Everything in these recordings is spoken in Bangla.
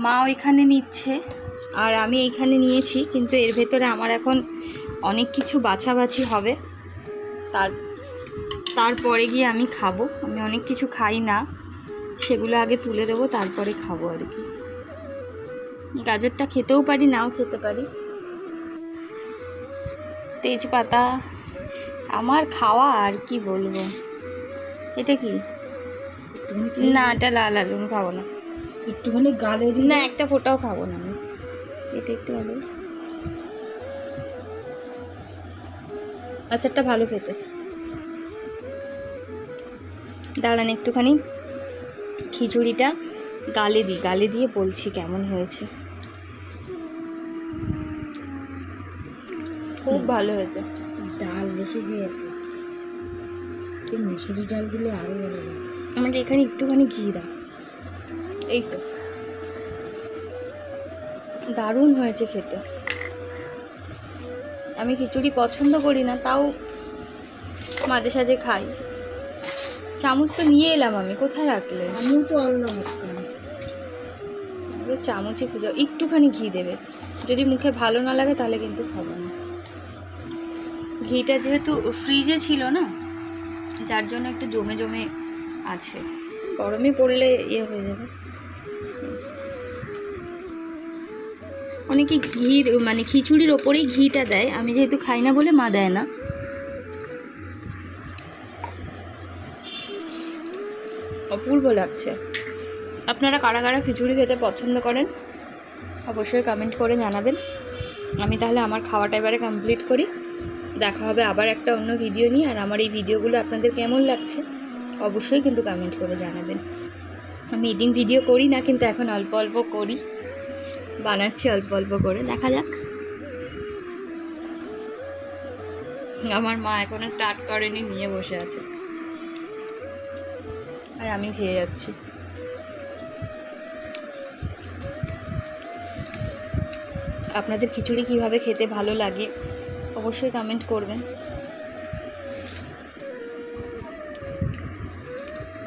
মা ওইখানে নিচ্ছে আর আমি এইখানে নিয়েছি, কিন্তু এর ভেতরে আমার এখন অনেক কিছু বাছাবাছি হবে। তারপরে গিয়ে আমি খাবো। আমি অনেক কিছু খাই না, সেগুলো আগে তুলে দেবো, তারপরে খাবো আর কি। গাজরটা খেতেও পারি, নাও খেতে পারি। তেজপাতা আমার খাওয়া, আর কি বলবো। এটা কি? না, এটা লাল আলু, আমি খাবো না। একটুখানি গালে না, একটা ফোঁটাও খাবো না আমি। এটা একটু ভালো, আচারটা ভালো খেতে। দাঁড়ান একটুখানি খিচুড়িটা গালে দিই, গালে দিয়ে বলছি কেমন হয়েছে। খুব ভালো হয়েছে। ডাল বেশি দিয়েছে, মুসুরি ডাল দিলে আরও ভালো লাগে। আমাকে এখানে একটুখানি ঘি দাও। এই তো, দারুণ হয়েছে খেতে। আমি খিচুড়ি পছন্দ করি না, তাও মাঝে সাঝে খাই। চামচ তো নিয়ে এলাম আমি, কোথায় রাখলে? আমিও তো আনলাম একটা। চামচে খুঁজে একটুখানি ঘি দেবে, যদি মুখে ভালো না লাগে তাহলে কিন্তু খাবো না। ঘিটা যেহেতু ফ্রিজে ছিল না, যার জন্য একটু জমে জমে আছে, গরমে পড়লে ইয়ে হয়ে যাবে। অনেকে ঘির মানে খিচুড়ির ওপরেই ঘিটা দেয়, আমি যেহেতু খাই না বলে মা দেয় না। অপূর্ব লাগছে। আপনারা কারা কারা খিচুড়ি খেতে পছন্দ করেন অবশ্যই কমেন্ট করে জানাবেন। আমি তাহলে আমার খাওয়াটা এবারে কমপ্লিট করি। দেখা হবে আবার একটা অন্য ভিডিও নিয়ে। আর আমার এই ভিডিওগুলো আপনাদের কেমন লাগছে অবশ্যই কিন্তু কমেন্ট করে জানাবেন। আমি এডিং ভিডিও করি না, কিন্তু এখন অল্প অল্প করি, বানাচ্ছি অল্প অল্প করে, দেখা যাক। আমার মা এখনো স্টার্ট করেনি, নিয়ে বসে আছে, আর আমি খেয়ে যাচ্ছি। আপনাদের খিচুড়ি কিভাবে খেতে ভালো লাগে অবশ্যই কমেন্ট করবেন।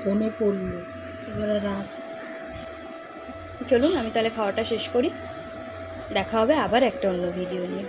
ফোনে পড়লো এবারে রাত। চলুন আমি তাহলে খাওয়াটা শেষ করি, দেখা হবে আবার একটা অন্য ভিডিও নিয়ে।